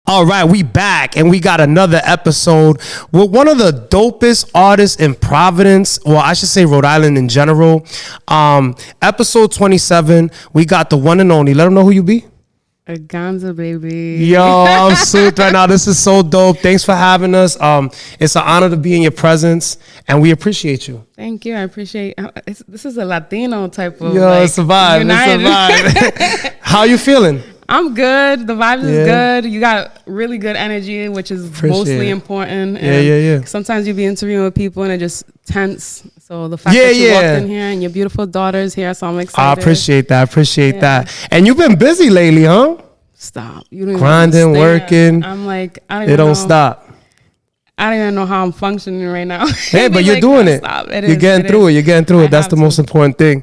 All right, we back and we got another episode with one of the dopest artists in Providence, or I should say Rhode Island in general. Episode 27, we got the one and only. Let them know who you be. AgonZa, baby. Yo, I'm souped right now. This is so dope. Thanks for having us. It's an honor to be in your presence, and we appreciate you. Thank you. I appreciate this is a Latino type of it's a vibe. United. It's a vibe. How you feeling? I'm good. The vibe is good. You got really good energy, which is mostly important. Yeah. Sometimes you be interviewing with people and it just tense. So the fact that you walked in here and your beautiful daughter's here, so I'm excited. I appreciate that. And you've been busy lately, huh? Stop. You don't grinding, working. I'm like, it don't stop. I don't even know how I'm functioning right now. Hey, but you're doing it. You're getting through it. That's the most important thing.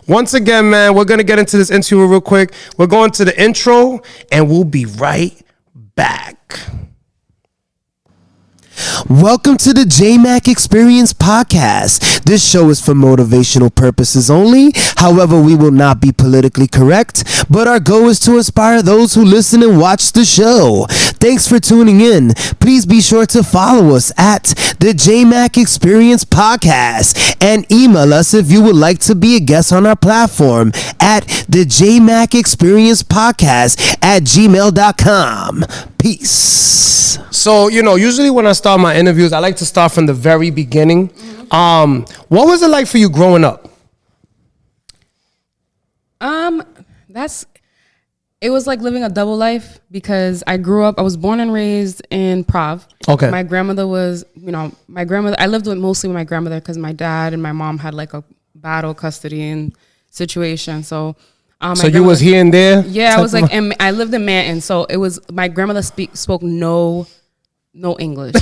Once again, man, we're going to get into this interview real quick. We're going to the intro, and we'll be right back. Welcome to the Jmack Experience Podcast. This show is for motivational purposes only. However, we will not be politically correct, but our goal is to inspire those who listen and watch the show. Thanks for tuning in. Please be sure to follow us at the Jmack Experience Podcast and email us if you would like to be a guest on our platform at the Jmack Experience Podcast at gmail.com. Peace. So, usually when I start my interviews, I like to start from the very beginning. What was it like for you growing up? It was like living a double life because I was born and raised in Prov. Okay. My grandmother was, I lived mostly with my grandmother because my dad and my mom had like a battle custody and situation. So you was here and there? Yeah, I was like, and I lived in Manton. So it was, my grandmother spoke no English.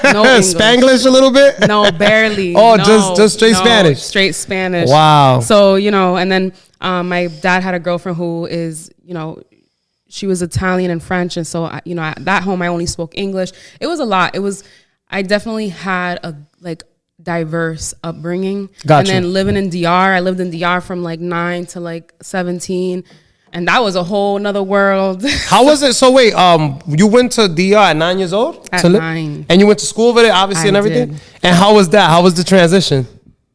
No English. Spanglish a little bit? No, barely. Oh, no, just straight Spanish? Straight Spanish. Wow. So, and then my dad had a girlfriend who is, she was Italian and French. And so, at that home, I only spoke English. It was a lot. I definitely had a diverse upbringing. Gotcha. And then living in DR, I lived in DR from 9 to 17. And that was a whole nother world. How was it? So wait, you went to DR at 9 years old? At 9. And you went to school over there, obviously, and everything? Did. And how was that? How was the transition?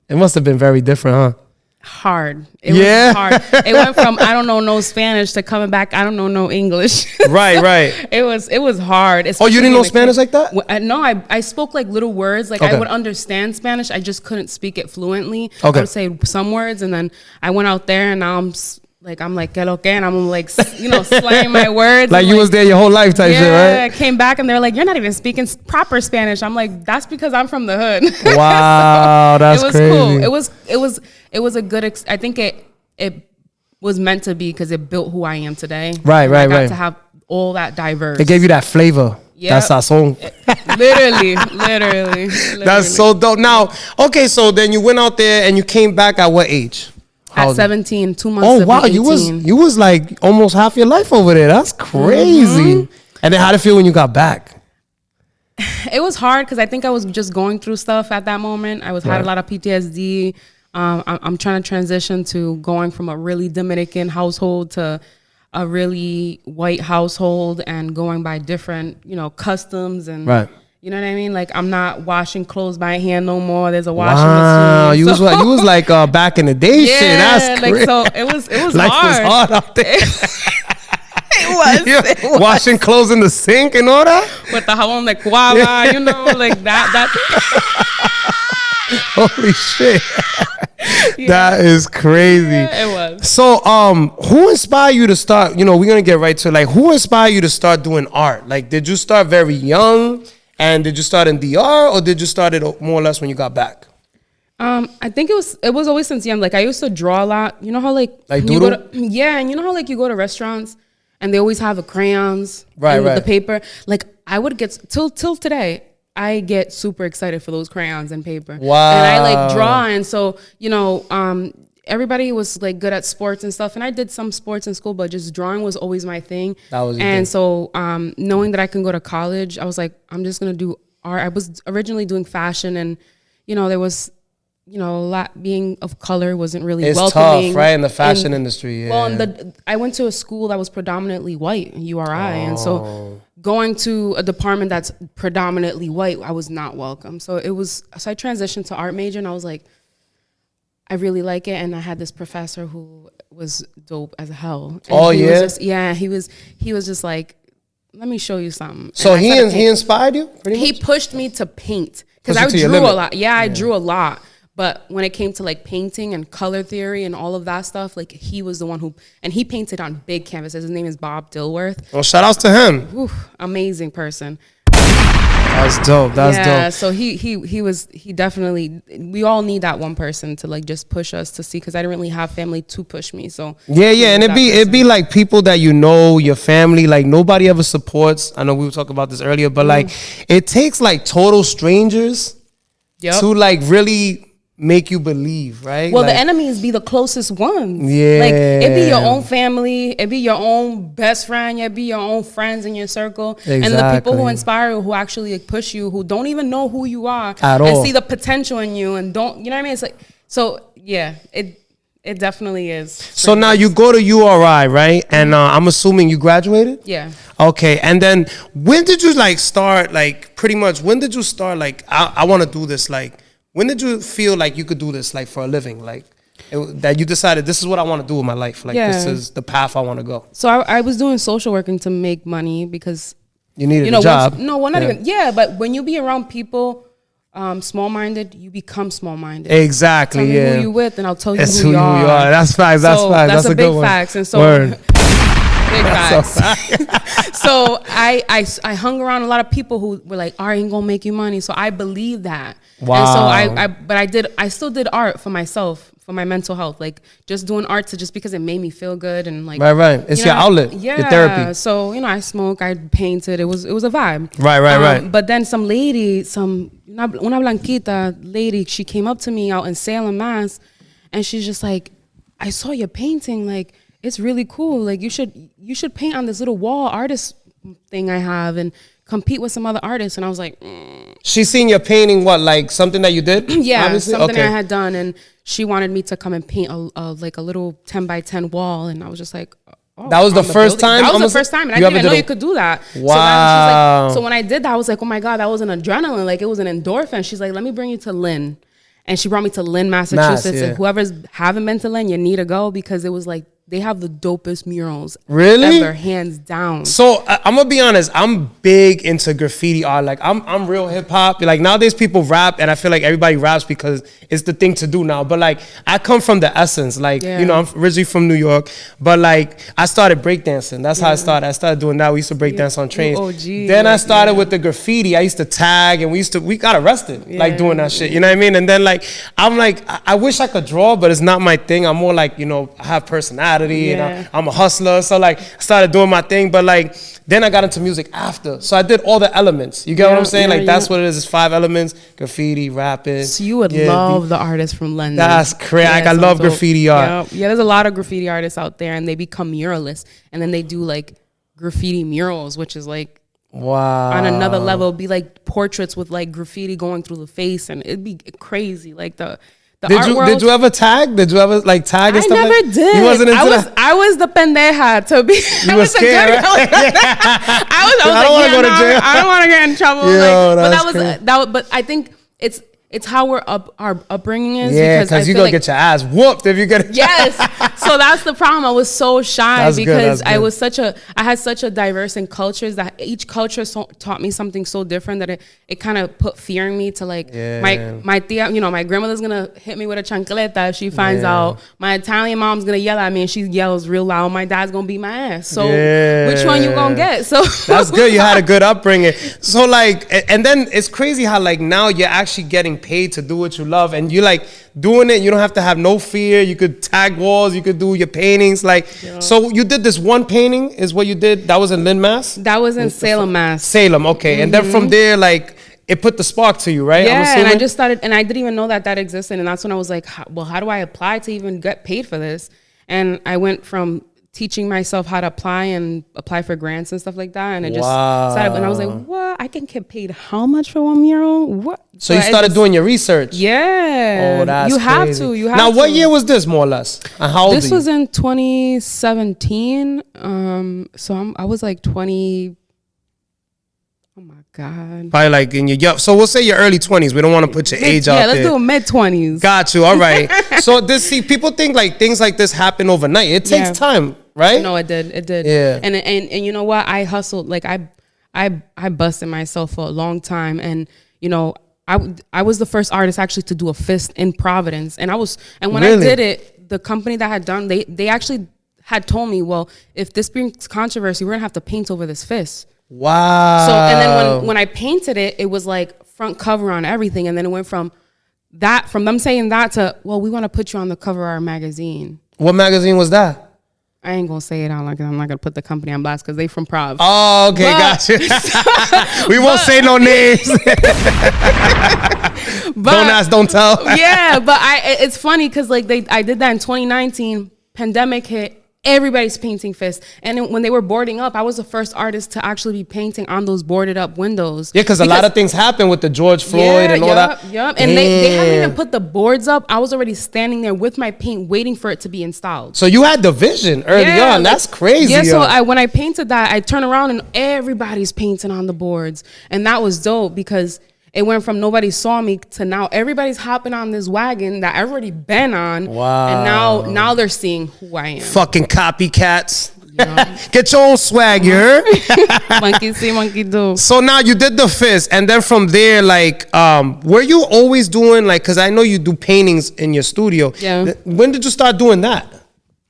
It must have been very different, huh? Hard. It was hard. It went from I don't know no Spanish to coming back I don't know no English. Right. It was hard. Oh, you didn't know Spanish like that? No, I spoke little words. I would understand Spanish. I just couldn't speak it fluently. Okay. I would say some words, and then I went out there, and now I'm like, que lo que, and I'm slaying my words. Like you was there your whole life type shit, right? Yeah, I came back and they're like, you're not even speaking proper Spanish. I'm like, that's because I'm from the hood. Wow, that's crazy. It was cool. It was a good, I think it was meant to be because it built who I am today. Right. I got to have all that diverse. It gave you that flavor. Yeah. That's our song. Literally. That's so dope. Now, okay, so then you went out there and you came back at what age? At 17, 2 months. Oh wow, 18. you was like almost half your life over there. That's crazy. Mm-hmm. And then how did it feel when you got back? It was hard because I think I was just going through stuff at that moment. I had a lot of PTSD. I'm trying to transition to going from a really Dominican household to a really white household and going by different, customs and. Right. You know what I mean? I'm not washing clothes by hand no more. There's a washing machine. You was like back in the day. Yeah, shit. That's crazy. So it was life hard. was hard out there. It was. Washing clothes in the sink and all that. With the jabón de cuava, like that. Holy shit. That is crazy. Yeah, it was. So, who inspired you to start? We're gonna get right to who inspired you to start doing art? Did you start very young? And did you start in DR or did you start it more or less when you got back? I think it was always since young. I used to draw a lot. You know how doodle? and you know how you go to restaurants and they always have the crayons right. the paper. I would get till today. I get super excited for those crayons and paper. Wow. And I draw, and so everybody was good at sports and stuff, and I did some sports in school, but just drawing was always my thing. That was and so knowing that I can go to college, I was like, I'm just gonna do art. I was originally doing fashion, and there was you know, a lot being of color wasn't really it's welcoming. tough, right? In the fashion industry, yeah. Well, I went to a school that was predominantly white, URI, and so going to a department that's predominantly white, I was not welcome. So I transitioned to art major, and I was like, I really like it. And I had this professor who was dope as hell. And he was just like, let me show you something. So he inspired you? He pushed me to paint because I drew a lot. Yeah, I drew a lot. But when it came to like painting and color theory and all of that stuff, like he was the one and he painted on big canvases. His name is Bob Dilworth. Well, shout outs to him. Oof, amazing person. That's dope. That's dope. Yeah, so he definitely, we all need that one person to like just push us to see, because I didn't really have family to push me. So yeah, and it'd be like people that you know, your family, like nobody ever supports. I know we were talking about this earlier, but like it takes like total strangers to like really make you believe, right? Well, like, the enemies be the closest ones. Yeah. Like, it be your own family, it be your own best friend, it be your own friends in your circle. Exactly. And the people who inspire you, who actually like, push you, who don't even know who you are at and all, see the potential in you and don't, you know what I mean? It's like, so yeah, it definitely is. So now you go to URI, right? And I'm assuming you graduated? Yeah. Okay. And then when did you like start, like pretty much, when did you start like, I want to do this, like, when did you feel like you could do this, like, for a living? Like, that you decided, this is what I want to do with my life. Like, this is the path I want to go. So I was doing social working to make money because... You needed a job. But when you be around people small-minded, you become small-minded. Exactly, Tell me who you with, and I'll tell you who you are. That's facts. That's facts. That's a big good facts. And so... Word. Big facts. So I hung around a lot of people who were like, art ain't gonna make you money. So I believe that. Wow. And so I still did art for myself, for my mental health, like just doing art just because it made me feel good and like right. It's your outlet, your therapy. So I smoke, I painted. It was a vibe. Right. But then some lady, una blanquita lady, she came up to me out in Salem, Mass, and she's just like, I saw your painting, like it's really cool. Like you should paint on this little wall artist thing I have and compete with some other artists. And I was like, She seen your painting, what, like something that you did? Yeah, obviously? something I had done, and she wanted me to come and paint like a little 10 by 10 wall, and I was just like, oh, that was the first time? That was the first time, and I didn't even know you could do that. Wow. So when I did that, I was like, oh my God, that was an adrenaline, like it was an endorphin. She's like, let me bring you to Lynn. And she brought me to Lynn, Massachusetts. And whoever's haven't been to Lynn, you need to go, because it was like, they have the dopest murals ever, hands down. So I'm gonna be honest, I'm big into graffiti art. Like I'm real hip hop. Like nowadays people rap, and I feel like everybody raps because it's the thing to do now. But like I come from the essence. Like I'm originally from New York, but like I started breakdancing. That's how I started. I started doing that. We used to breakdance on trains. Then I started with the graffiti. I used to tag, and we got arrested like doing that shit. You know what I mean? And then like I'm like, I wish I could draw, but it's not my thing. I'm more like, I have personality. And I'm a hustler, so like I started doing my thing, but like then I got into music after, so I did all the elements. You get what I'm saying? Like that's what it is. It's 5 elements: graffiti, rapping. So you would love the artists from London. That's crazy. I love graffiti art. Yeah, there's a lot of graffiti artists out there, and they become muralists, and then they do like graffiti murals, which is like on another level. It'd be like portraits with like graffiti going through the face, and it'd be crazy. Like did you ever tag? Did you ever like tag and stuff? I never did. You wasn't into that? I was the pendeja to be. You were scared, right? I don't want to go to jail. I don't want to get in trouble. But I think it's how our upbringing is. Yeah, because you're going to get your ass whooped if you get it. Yes. So that's the problem. I was so shy because I had such a diverse in cultures that each culture taught me something so different that it kind of put fear in me to like my tia, my grandmother's going to hit me with a chancleta if she finds out. My Italian mom's going to yell at me and she yells real loud. My dad's going to beat my ass. So which one you going to get? So that's good. You had a good upbringing. So like, and then it's crazy how like now you're actually getting paid to do what you love, and you like doing it. You don't have to have no fear. You could tag walls. You could do your paintings. Like, so you did this one painting is what you did. That was in Lynn, Mass? That was in Salem, Mass. Salem, okay. Mm-hmm. And then from there, like, it put the spark to you, right? Yeah, and I just started, and I didn't even know that existed. And that's when I was like, how do I apply to even get paid for this? And I went from teaching myself how to apply for grants and stuff like that. And it just started, and I was like, what? I can get paid how much for one mural? What? So you started doing your research? Yeah. Oh, that's crazy. You have now, to. what year was this, more or less? And how old This are you? was in 2017. So I was like 20. Oh my God. Probably like in your, so we'll say your early 20s. We don't want to put your age out there. Yeah, let's do mid 20s. Got you. All right. So people think like things like this happen overnight. It takes time, right? No, it did. It did. Yeah. And you know what? I hustled. Like I busted myself for a long time. And you know, I was the first artist actually to do a fist in Providence. And when I did it, the company that had done, they actually had told me, well, if this brings controversy, we're gonna have to paint over this fist. Wow. So and then when I painted it, it was like front cover on everything, and then it went from them saying that to, well, we want to put you on the cover of our magazine. What magazine was that? I ain't gonna say it out like I'm not gonna put the company on blast because they from Prov. Oh, okay, gotcha. We won't say no names. Don't ask, don't tell. Yeah, but it's funny because like I did that in 2019. Pandemic hit. Everybody's painting fists. And then when they were boarding up, I was the first artist to actually be painting on those boarded up windows. Yeah, because a lot of things happened with the George Floyd and all that. Yep. And they hadn't even put the boards up. I was already standing there with my paint waiting for it to be installed. So you had the vision early on. That's crazy. Yeah, so when I painted that, I turned around and everybody's painting on the boards. And that was dope because it went from nobody saw me to now everybody's hopping on this wagon that I've already been on. Wow. And now they're seeing who I am. Fucking copycats. Yeah. Get your own swag, you heard? Monkey see, monkey do. So now you did the fist, and then from there, like, were you always doing, like, because I know you do paintings in your studio. Yeah. When did you start doing that?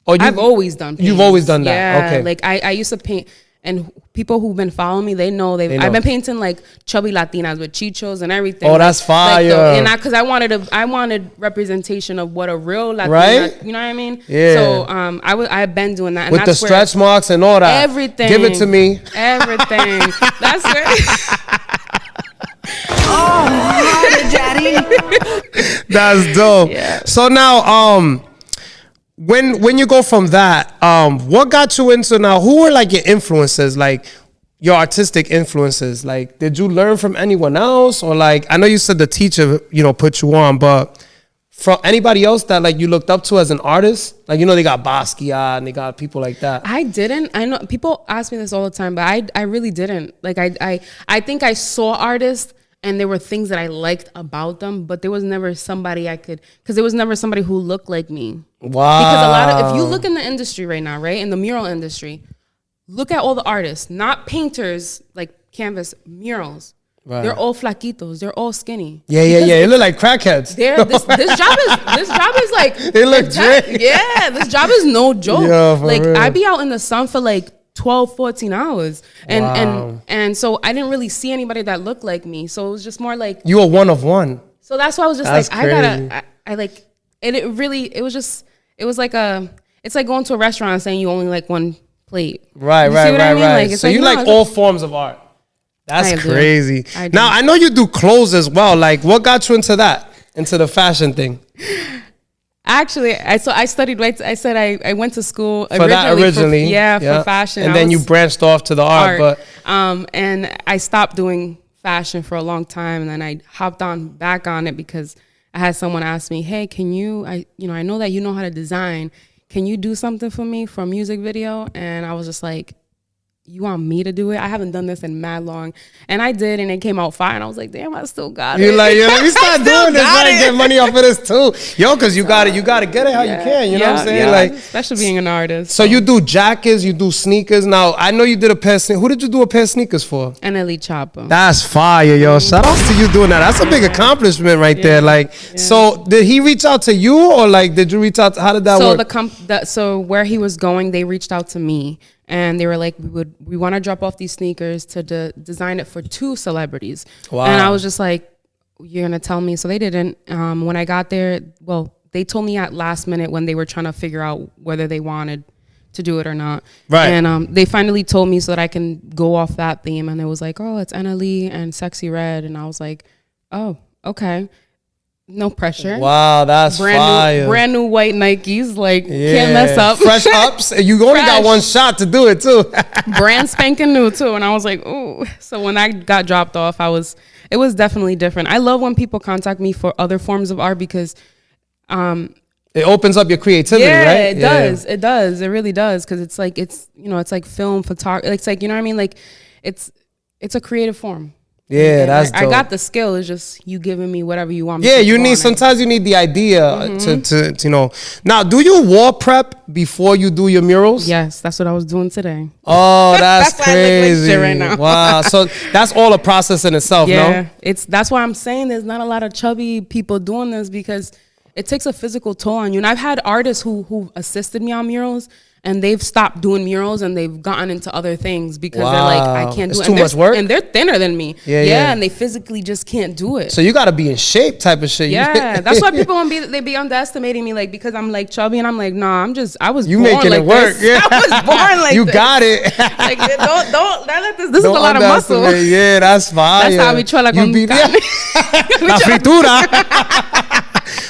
I've always done paintings. You've always done that? Yeah. Okay. Like, I used to paint. And people who've been following me, they know. I've been painting like chubby Latinas with chichos and everything. Oh, that's fire! Because I wanted representation of what a real Latina, right? You know what I mean? Yeah. So I've been doing that, and with that's the stretch marks and all that. Everything. Give it to me. Everything. That's where. Oh, daddy. That's dope. Yeah. So now, when you go from that, what got you into now? Who were like your influences, like your artistic influences? Like, did you learn from anyone else, or like I know you said the teacher, put you on, but from anybody else that like you looked up to as an artist? Like, they got Basquiat and they got people like that. I didn't. I know people ask me this all the time, but I really didn't. Like I think I saw artists. And there were things that I liked about them, but there was never somebody because there was never somebody who looked like me. Wow. Because if you look in the industry right now, right, in the mural industry, look at all the artists, not painters, like canvas, murals. Right. They're all flaquitos. They're all skinny. Yeah. They look like crackheads. This job is like. They look great. Yeah, this job is no joke. Yeah, like real. I be out in the sun for like 12, 14 hours. And so I didn't really see anybody that looked like me. So it was just more like. You were one of one. So that's why I was just that's like, crazy. It's like going to a restaurant and saying you only like one plate. Right. Like, so you like all forms of art. That's crazy. Now, I know you do clothes as well. Like, what got you into that? Into the fashion thing? Actually, I studied. I said I went to school for originally. For fashion. And then you branched off to the art. But and I stopped doing fashion for a long time, and then I hopped back on it because I had someone ask me, "Hey, can you? I know that you know how to design. Can you do something for me for a music video?" And I was just like, you want me to do it? I haven't done this in mad long. And I did, and it came out fine. I was like, damn, I still got it. You're like, let me start doing this. I get money off of this too. Yo, because you got to get it how you can. You know what I'm saying? Like, especially being an artist. So you do jackets, you do sneakers. Now, I know you did a pair of sneakers. Who did you do a pair of sneakers for? An elite Choppa. That's fire, yo. Shout out to you doing that. That's a big accomplishment right there. Like, so did he reach out to you, or like, did you reach out how did that work? So where he was going, they reached out to me. And they were like, we want to drop off these sneakers to design it for 2 celebrities. Wow. And I was just like, you're going to tell me? So they didn't. When I got there, they told me at last minute when they were trying to figure out whether they wanted to do it or not. Right. And they finally told me so that I can go off that theme. And it was like, oh, it's NLE and Sexy Red. And I was like, oh, okay. No pressure. Wow, that's fire. Brand new white Nikes. Like, can't mess up. Fresh ups. You only got one shot to do it, too. Brand spanking new, too. And I was like, ooh. So when I got dropped off, it was definitely different. I love when people contact me for other forms of art because it opens up your creativity, right? It does. It does. It really does. Because it's like, it's like film, photography. It's like, you know what I mean? Like, it's a creative form. Yeah, that's dope. I got the skill. It's just you giving me whatever you want me to. Sometimes you need the idea to you know. Now, do you wall prep before you do your murals? Yes, that's what I was doing today. Oh, that's why I look like crazy. shit right now. Wow. So that's all a process in itself, Yeah, no? that's why I'm saying there's not a lot of chubby people doing this because it takes a physical toll on you. And I've had artists who assisted me on murals and they've stopped doing murals and they've gotten into other things because they're like, I can't do it. It's too much work. And they're thinner than me. Yeah. And they physically just can't do it. So you got to be in shape type of shit. Yeah. That's why people they be underestimating me, like, because I'm like chubby and I'm like, nah, I was you born making like it work. this. Yeah. I was born like you this. got it. Like, don't let this is a lot of muscle. Yeah, that's fine. That's how we try like you be La fritura.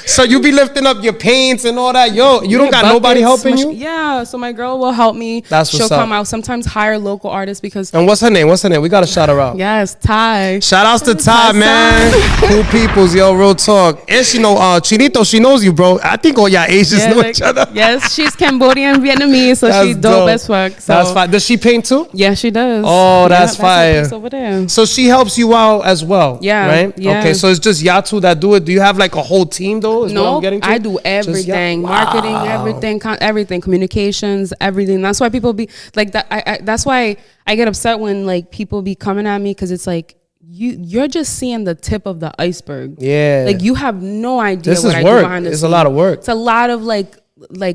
So you be lifting up your paints and all that. Yo, you don't got nobody helping you? Yeah, so my girl will help me. That's what's She'll up. come out. Sometimes hire local artists because. And what's her name? We got to shout her out. Yes, Ty. Shout outs to Ty, man. Cool peoples, yo, real talk. And she know, Chinito, she knows you, bro. I think all y'all Asians know each other. Yes, she's Cambodian, Vietnamese, so she's dope as fuck. So. That's fine. Does she paint too? Yeah, she does. Oh, that's fire. Over there. So she helps you out as well. Yeah. Right? Yeah. Okay, so it's just y'all two that do it. Do you have like a whole team though? Is what I'm getting to? I do everything. Marketing, everything, communications, everything. That's why people be like that. That's why I get upset when like people be coming at me because it's like you're just seeing the tip of the iceberg. Yeah. Like you have no idea this what is I work. do behind the It's scene. a lot of work. It's a lot of like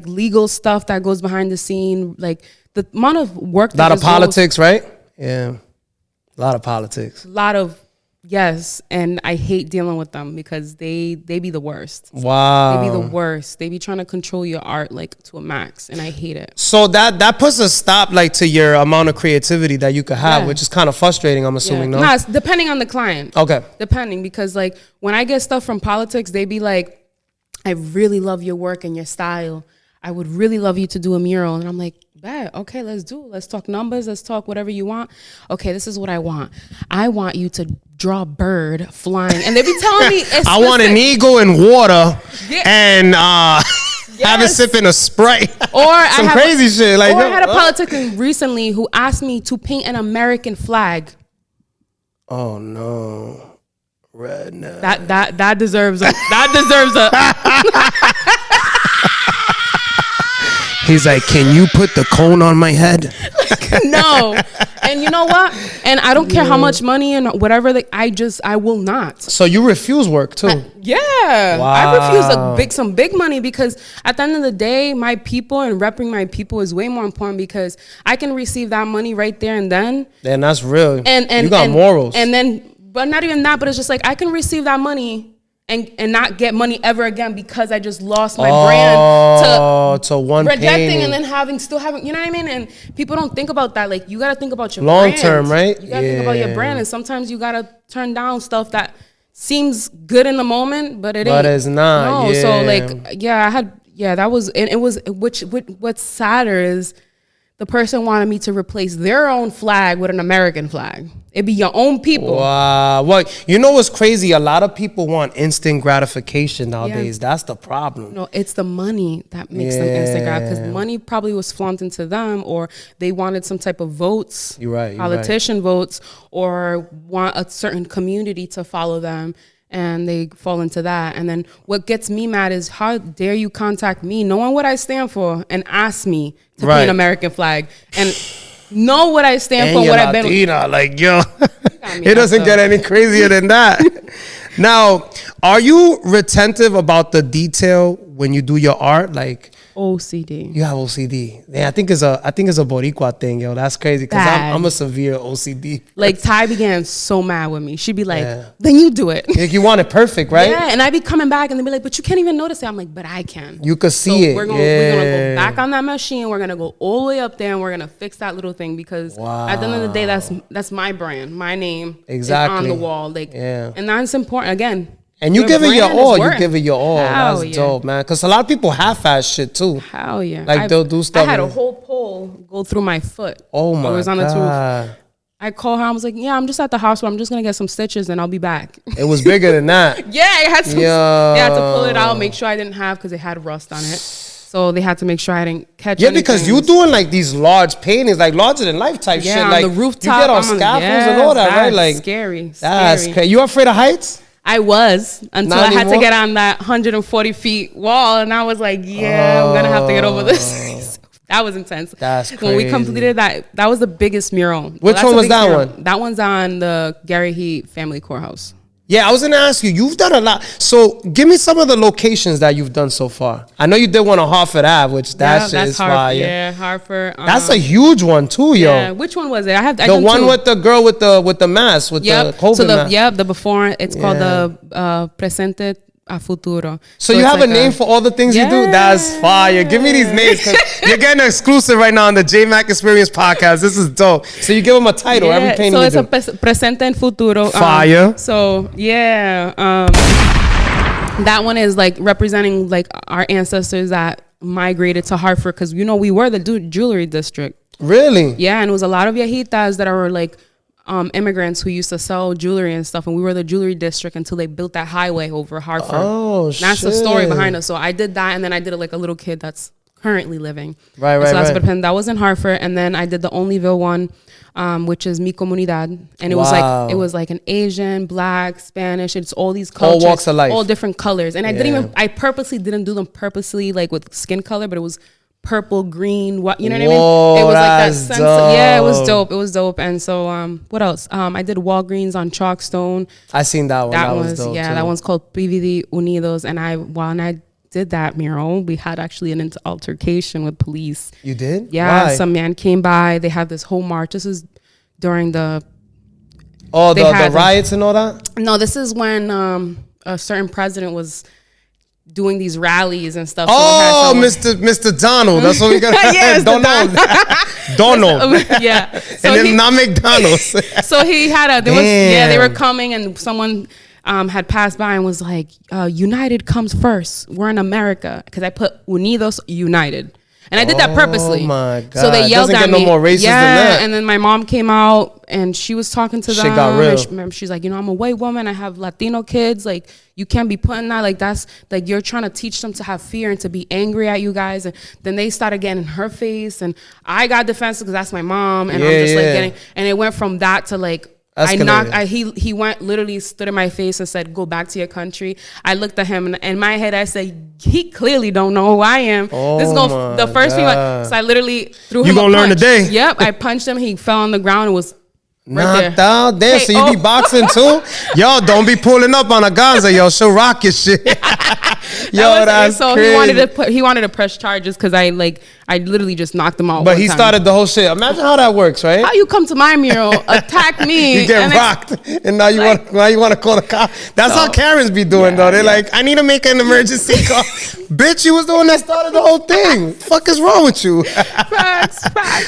legal stuff that goes behind the scene. Like the amount of work. A lot of politics, right? Yeah. A lot of politics. A lot of. Yes, and I hate dealing with them because they be the worst. Wow. They be the worst. They be trying to control your art like to a max, and I hate it. So that puts a stop like to your amount of creativity that you could have, which is kind of frustrating, I'm assuming, no? Nah, it's depending on the client. Okay. Depending, because like when I get stuff from politics, they be like, I really love your work and your style. I would really love you to do a mural. And I'm like, bet, okay, let's do it. Let's talk numbers. Let's talk whatever you want. Okay, this is what I want. I want you to draw a bird flying. And they be telling me, I want an eagle in water and have it sipping a Sprite. Or some crazy shit. Like, or I had a politician recently who asked me to paint an American flag. Oh no. Redneck. That deserves a He's like, can you put the cone on my head? No. And you know what? And I don't care how much money and whatever. I will not. So you refuse work too? Yeah. Wow. I refuse some big money because at the end of the day, my people and repping my people is way more important because I can receive that money right there and then. Then that's real. And you got morals. And then, but not even that, but it's just like I can receive that money and not get money ever again because I just lost my brand to one rejecting painting. and then still having, you know what I mean? And people don't think about that. Like you got to think about your long brand. term, right? You got to think about your brand, and sometimes you got to turn down stuff that seems good in the moment, but it ain't. But it's not. No, yeah. so like that was, and it was what's sadder is the person wanted me to replace their own flag with an American flag. It'd be your own people. Wow. Well, you know what's crazy? A lot of people want instant gratification nowadays. Yeah. That's the problem. No, it's the money that makes them instant grab because money probably was flaunted to them, or they wanted some type of votes, politician votes, or want a certain community to follow them. And they fall into that. And then what gets me mad is how dare you contact me knowing what I stand for and ask me to paint an American flag and know what I stand for, what I've been. Latina, like, yo, it doesn't get any crazier than that. Now, are you retentive about the detail when you do your art? Like OCD. You have OCD. Yeah, I think it's a Boricua thing, yo. That's crazy because I'm a severe OCD. Like Ty began so mad with me. She'd be like, "Then you do it." Like you want it perfect, right? Yeah, and I'd be coming back and they'd be like, "But you can't even notice it." I'm like, "But I can." You could see it. We're gonna go back on that machine. We're gonna go all the way up there and we're gonna fix that little thing because at the end of the day, that's my brand, my name is on the wall. Like, and that's important again. And you give it your brand is all. You worth. give it your all. Hell That's yeah. dope, man. Because a lot of people half-ass shit too. Hell yeah. Like they'll do stuff. I had a and- whole pole go through my foot. Oh my I was on the God. roof. I called her. I was like, yeah, I'm just at the hospital. I'm just going to get some stitches and I'll be back. It was bigger than that. Yeah, I had to, Yo. they had to pull it out, make sure I didn't have, because it had rust on it. So they had to make sure I didn't catch Yeah, because you doing like these large paintings, like larger than life type shit. on Like the rooftop. you get on I'm scaffolds and all that, right? Like scary. that's scary. crazy. You afraid of heights? I was until Not I had to anymore? get on that 140 feet wall, and I was like, yeah, I'm gonna have to get over this. That was intense. That's When we crazy. completed that. That was the biggest mural. Which That's one the was biggest that mural. one? That one's on the Gary Heat Family Courthouse. Yeah, I was gonna ask you. You've done a lot. So give me some of the locations that you've done so far. I know you did one on Hartford Ave, which that shit is fire. Yeah, Hartford. That's a huge one too, yo. Yeah. Which one was it? I The done one two. with the girl with the mask, with the COVID So mask. the before. It's called Yeah. the Presente a Futuro. So you it's have like a name for all the things you do? That's fire. Give me these names, because you're getting an exclusive right now on the Jmack Experience podcast. This is dope. So you give them a title, every painting so you it's do. a presente and futuro. Fire. So yeah, that one is like representing like our ancestors that migrated to Hartford, because we were the jewelry district. Really? Yeah, and it was a lot of viejitas that are like immigrants who used to sell jewelry and stuff, and we were the jewelry district until they built that highway over Hartford. Oh, And that's the story behind us. So I did that, and then I did it like a little kid that's currently living. Right, And right, so that's right. what that was in Hartford, and then I did the Onlyville one, which is Mi Comunidad, and it was like an Asian, Black, Spanish. It's all these cultures, walks of life. all different colors, and Yeah. I purposely didn't do them like with skin color, but it was purple, green, what you know what Whoa, I mean? It was like that that's sense. Yeah, it was dope. dope. It was dope. And so, what else? I did Walgreens on Chalkstone. I seen that one. That was dope yeah, too. that one's called PVD Unidos. And when I did that mural, we had actually an altercation with police. You did? Yeah, Why? some man came by. They had this whole march. This is during the Oh, they the had- riots and all that? no. This is when a certain president was doing these rallies and stuff. So Oh, we had someone- Mr. Donald. That's what we got. Yes, the Donald. yeah. So And then he- not McDonald's. So he had they Damn. were coming, and someone had passed by and was like, United comes first. We're in America. Because I put Unidos United. And I did that purposely. Oh my So they God. yelled Doesn't at get me. no more racist than that. And then my mom came out and she was talking to them. Shit got real. And she's like, I'm a white woman. I have Latino kids. Like, you can't be putting that. Like, that's like you're trying to teach them to have fear and to be angry at you guys. And then they started getting in her face, and I got defensive because that's my mom. And I'm just like getting. And it went from that to like. Escalated. He went, literally stood in my face and said, go back to your country. I looked at him, and in my head I said, he clearly don't know who I am. Oh This is my the first thing. God. So I literally threw You him a gonna learn punch. today. Yep, I punched him. He fell on the ground and was right Knocked there. out there. Hey, So you be boxing too? Yo, don't be pulling up on AgonZa. Yo, she'll rock your shit. Yo, that's so crazy. he wanted to press charges because I literally just knocked him out. But one he time. started the whole shit. Imagine how that works, right? How you come to my mural, attack me, You get and rocked, and now you want to call the cop. That's how Karens be doing, though. They're like, I need to make an emergency call. Bitch, you was the one that started the whole thing. Fuck is wrong with you? Facts.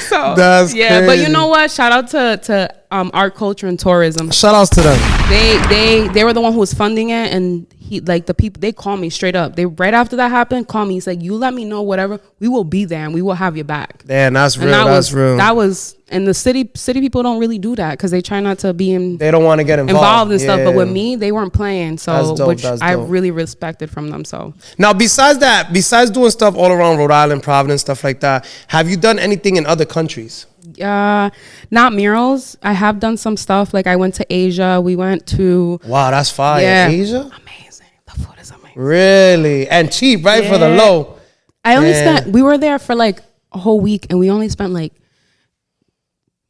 So That's yeah, but you crazy. know what? Shout out to art, culture, and tourism. Shout outs to them. They were the one who was funding it, and he like the people they called me straight up. They right after that happened, called me. He's like, you let me know whatever, we will be there and we will have your back. Damn, that's real. And That's real. That was and the city people don't really do that because they try not to be They don't want to get involved. and stuff. Yeah. But with me, they weren't playing. So That's dope, which that's I dope. really respected from them. So Now, besides doing stuff all around Rhode Island, Providence, stuff like that, have you done anything in other countries? not murals. I have done some stuff. Like I went to Asia. We went to Wow, that's fire. Yeah. Asia? amazing. The food is amazing. Really? And cheap, right? For the Yeah. low. I only Man. we were there for like a whole week, and we only spent like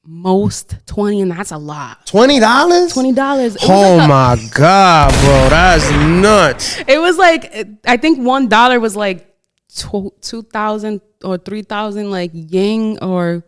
most 20, and that's a lot. $20? $20. Oh my God, bro. That's nuts. It was like, I think $1 was like 2,000 or 3,000 like yin or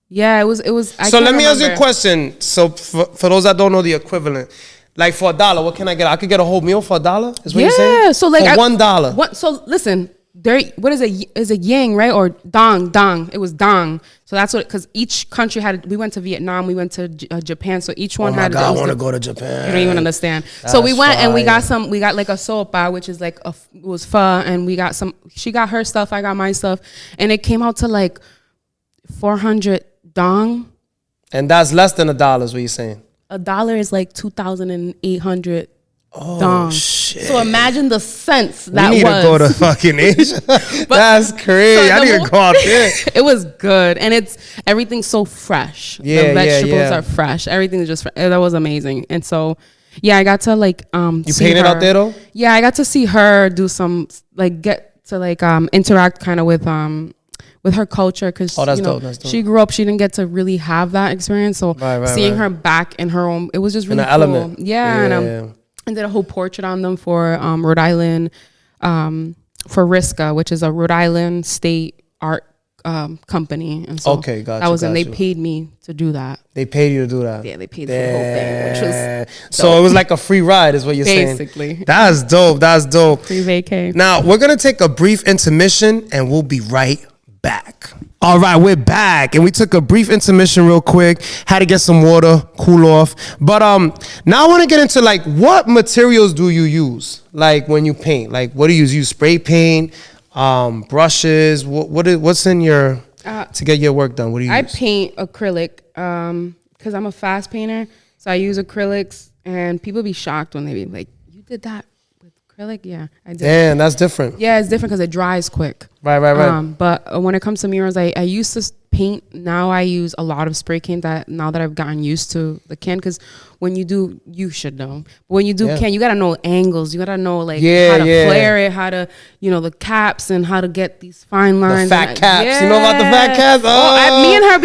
yeah, it was. I So can't let me ask you a remember. question. So for those that don't know the equivalent, like for $1, what can I get? I could get a whole meal for $1? Is what you're saying? Yeah, so like for $1. What? So listen, what is it? Is it yang, right? Or dong? It was dong. So that's what, because each country had, we went to Vietnam, we went to Japan. So each one had. Oh my God, I want to go to Japan. You don't even understand. So we went and we got like a sopa, which is like it was pho, and we got she got her stuff, I got my stuff. And it came out to like 400 dong. And that's less than $1, what you saying? $1 is like 2,800 Oh, dong. shit. So imagine the sense that we need was. to go to fucking Asia. That's crazy. So I need to go out there. It was good, and everything's so fresh. Yeah, the vegetables yeah. are fresh. Everything is just that was amazing. And so, yeah, I got to like You see painted her. out there though? Yeah, I got to see her do some get to like interact kind of with her culture, because Oh, that's dope. That's dope. she grew up, she didn't get to really have that experience. So seeing her back in her own, it was just really an cool. element. Yeah, and I did a whole portrait on them for Rhode Island, for RISCA, which is a Rhode Island state art company. And so Okay, gotcha, that was, and they gotcha. paid me to do that. They paid you to do that? Yeah, they paid for the whole thing, which was so it was like a free ride is what you're saying? basically. That's dope. That's dope. Free vacay. Now, we're going to take a brief intermission and we'll be right back. All right, we're back, and we took a brief intermission real quick. Had to get some water, cool off. But now I want to get into like what materials do you use? Like when you paint, like what do you use? You spray paint, brushes. What's in your to get your work done? What do you use? I paint acrylic because I'm a fast painter, so I use acrylics, and people be shocked when they be like, "You did that with acrylic?" Yeah, I did. Damn, that's different. Yeah, it's different because it dries quick. Right. But when it comes to murals, I used to paint. Now I use a lot of spray paint now that I've gotten used to the can. Because when you do, you should know. But when you do can, you got to know angles. You got to know like how to flare it, how to, the caps, and how to get these fine lines. The fat caps. You know about the fat caps? Me and her,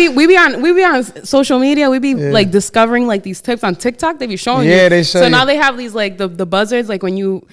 we be on social media. We be like discovering like these tips on TikTok. They be showing you. Yeah, they show you. So now they have these like the buzzards, like when you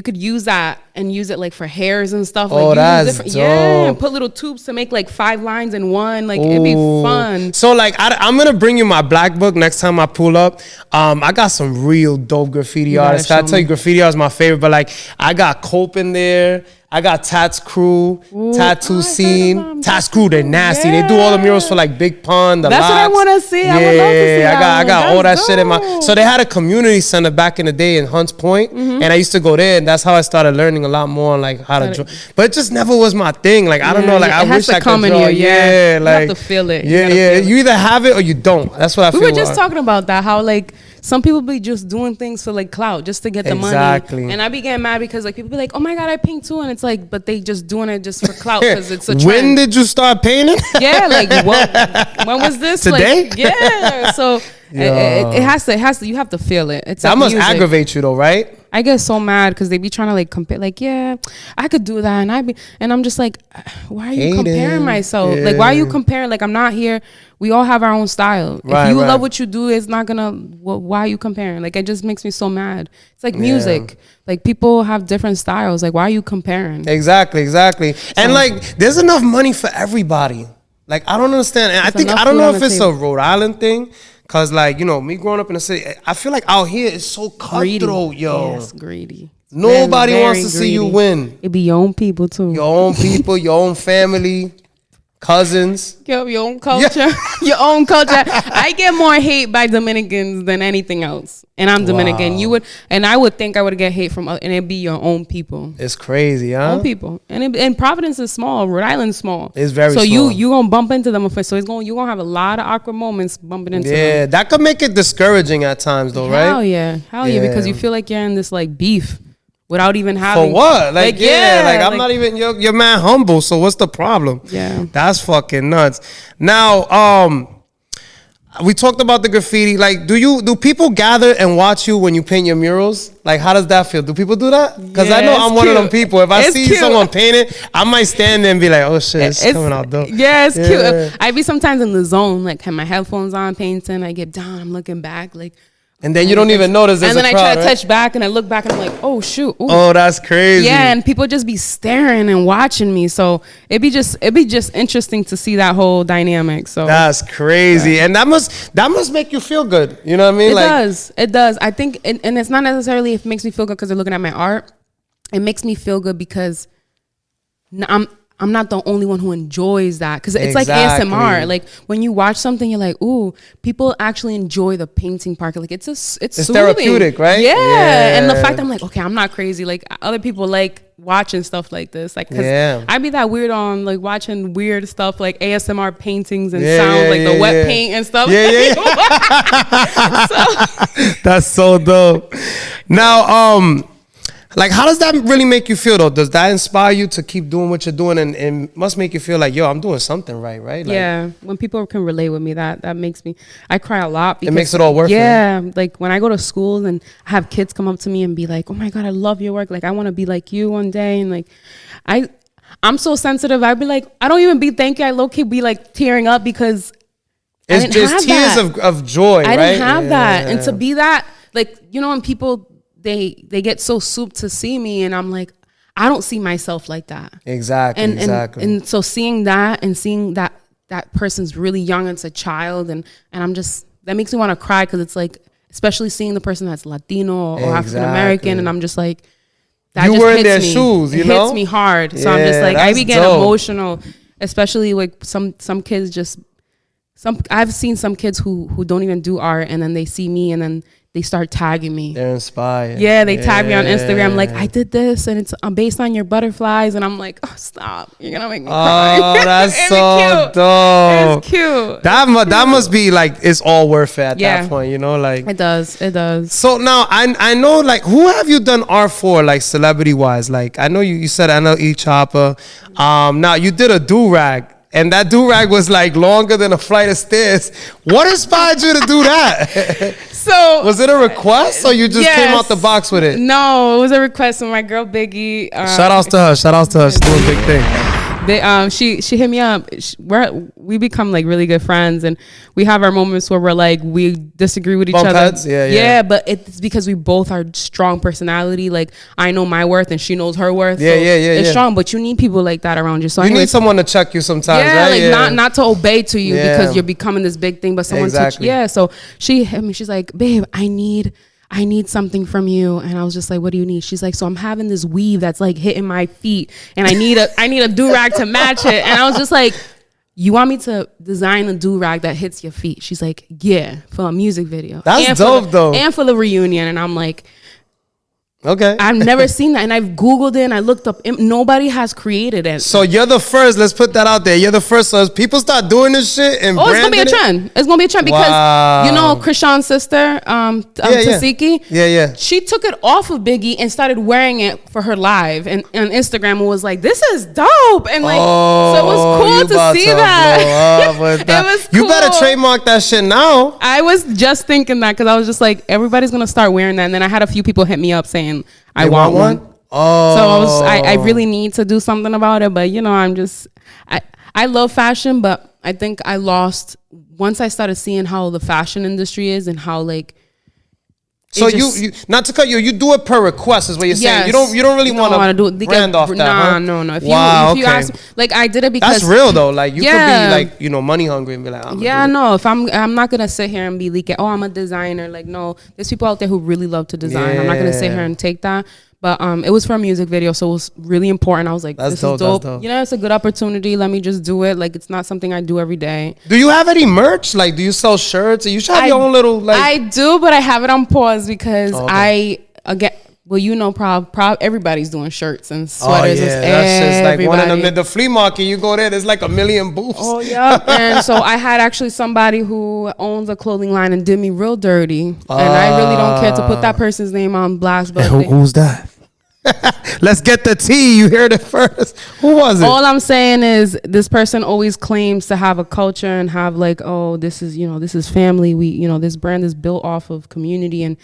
could use that and use it like for hairs and stuff. Oh, like, that's dope. Yeah, and put little tubes to make like 5 lines in one. Like it'd be fun. So like I'm gonna bring you my black book next time I pull up. I got some real dope graffiti artists. I tell you, graffiti art is my favorite. But like I got Cope in there. I got Tats Crew, Tattoo Scene. Tats Crew, they're nasty. Yeah. They do all the murals for like Big Pond, the That's Locks. what I want to see. Yeah, I would love to see I got all that dope. shit in my. So they had a community center back in the day in Hunts Point, and I used to go there, and that's how I started learning a lot more on like how to draw. But it just never was my thing. Like I don't know. Like I wish I could draw. Yeah, like you have to feel it. Yeah. You either have it or you don't. That's what I feel. We were just talking about that. How like some people be just doing things for like clout, just to get the money. Exactly. And I be getting mad because like people be like, "Oh my God, I paint too," and it's like, but they just doing it just for clout because it's a trend. When did you start painting? Yeah, like when was this? Today? Like, yeah. So it has to. You have to feel it. It's that like must music. aggravate you though, right? I get so mad because they be trying to like compare. Like, yeah, I could do that, and I'm just like, why are you comparing myself? Yeah. Like, why are you comparing? Like, I'm not here. We all have our own style. Right, if you love what you do, it's not gonna. Why are you comparing? Like, it just makes me so mad. It's like music. Like, people have different styles. Like, why are you comparing? Exactly. And like, there's enough money for everybody. Like, I don't understand. And I don't know if it's a Rhode Island thing. Cause like, me growing up in the city, I feel like out here it's so cutthroat, yo. Yes, greedy. Nobody Very, wants to see you win. It be your own people too. Your own people, your own family, cousins. Your own culture. Your own culture. I get more hate by Dominicans than anything else. And I'm Dominican. I would think I would get hate from, and it'd be your own people. It's crazy, huh? Own people. And Providence is small. Rhode Island's small. It's very small. So you gonna bump into them. So you're gonna have a lot of awkward moments bumping into them. Yeah, that could make it discouraging at times though, right? Hell yeah. Because you feel like you're in this like beef without even having. For what? I'm not even, you're mad humble, so what's the problem? Yeah. That's fucking nuts. Now, we talked about the graffiti. Like, do people gather and watch you when you paint your murals? Like, how does that feel? Do people do that? Because I know I'm one of them people. If I see someone paint it, I might stand there and be like, oh shit, it's coming out dope. Yeah, it's cute. I be sometimes in the zone, like have my headphones on, painting. I get down, I'm looking back, like. And then you don't even notice there's a crowd, and then I try to touch back, and I look back, and I'm like, oh shoot. Ooh. Oh, that's crazy. Yeah, and people just be staring and watching me. So it'd be just interesting to see that whole dynamic. So that's crazy, and that must make you feel good. You know what I mean? It does. I think, and it's not necessarily if it makes me feel good because they're looking at my art. It makes me feel good because I'm not the only one who enjoys that, because it's like ASMR. Like when you watch something, you're like, ooh, people actually enjoy the painting part. Like it's soothing. Therapeutic, right? Yeah. And the fact that I'm like, okay, I'm not crazy. Like other people like watching stuff like this. Like, cause I'd be that weird on like watching weird stuff like ASMR paintings and sounds like the wet paint and stuff. That's so dope. Now, like, how does that really make you feel, though? Does that inspire you to keep doing what you're doing, and must make you feel like, yo, I'm doing something right? Like, yeah, when people can relate with me, that makes me, I cry a lot. Because, it makes it all worth it. Yeah, like when I go to school and I have kids come up to me and be like, oh my God, I love your work. Like, I want to be like you one day. And like, I'm so sensitive. I'd be like, I don't even be thank you. I low-key be like tearing up because it's just tears of joy, right? I didn't have that. And to be that, like, you know, when people, they get so souped to see me, and I'm like, I don't see myself like that. Exactly. And so seeing that and seeing that person's really young, it's a child, and I'm just, that makes me want to cry, because it's like, especially seeing the person that's Latino or African American, and I'm just like, that you just were hits in their me. shoes, you it know? hits me hard. So I'm just like, I be getting emotional, especially like some kids just, I've seen some kids who don't even do art, and then they see me and then they start tagging me. They're inspired. Yeah, they tag me on Instagram like, I did this and it's based on your butterflies, and I'm like, oh, stop, you're gonna make me cry. Oh, that's so dope. It's cute. That must be like, it's all worth it at that point, you know? Like, it does. So now I know, like, who have you done art for, like celebrity wise? Like, I know you said I know Choppa. Now you did a do-rag. And that do-rag was like longer than a flight of stairs. What inspired you to do that? So was it a request, or you just came out the box with it? No, it was a request from my girl Biggie. Shout outs to her. She's doing big thing. She hit me up. We become like really good friends, and we have our moments where we're like, we disagree with each other. Heads? Yeah. But it's because we both are strong personality. Like, I know my worth and she knows her worth. Yeah. It's strong, but you need people like that around you. So you need someone to check you sometimes. Yeah, right? like not to obey to you because you're becoming this big thing, but someone so she hit me. She's like, babe, I need something from you. And I was just like, what do you need? She's like, so I'm having this weave that's like hitting my feet, and I need a do-rag to match it. And I was just like, you want me to design a do-rag that hits your feet? She's like, yeah, for a music video. That's dope though. And for the reunion. And I'm like, okay. I've never seen that, and I've Googled it and I looked up. Nobody has created it. So you're the first. Let's put that out there. You're the first. So as people start doing this shit and it's gonna be a trend. It's gonna be a trend because you know Krishan's sister, Tasiki. Yeah. She took it off of Biggie and started wearing it for her live and on Instagram, and was like, "This is dope," and like, so it was cool to see that. It was cool. You better trademark that shit now. I was just thinking that because I was just like, everybody's gonna start wearing that, and then I had a few people hit me up saying, I want one. Oh, so I really need to do something about it. But you know, I love fashion, but I think I lost once I started seeing how the fashion industry is and how like. So you not to cut you do it per request is what you're saying. You don't really want to do brand off that. No. If you ask, like, I did it because that's real though. Like you could be like, you know, money hungry and be like, no. If I'm not gonna sit here and be leaking. Oh, I'm a designer. Like, no, there's people out there who really love to design. Yeah. I'm not gonna sit here and take that. But it was for a music video, so it was really important. I was like, this is dope. You know, it's a good opportunity. Let me just do it. Like, it's not something I do every day. Do you have any merch? Like, do you sell shirts? You should have your own little, like. I do, but I have it on pause because well, you know, everybody's doing shirts and sweaters. Oh, yeah. That's just like one of them. The flea market, you go there, there's like a million booths. Oh, yeah. And so I had actually somebody who owns a clothing line and did me real dirty. And I really don't care to put that person's name on blast. But who's that? Let's get the tea. You heard it first. Who was it? All I'm saying is this person always claims to have a culture and have like, oh, this is family. This brand is built off of community and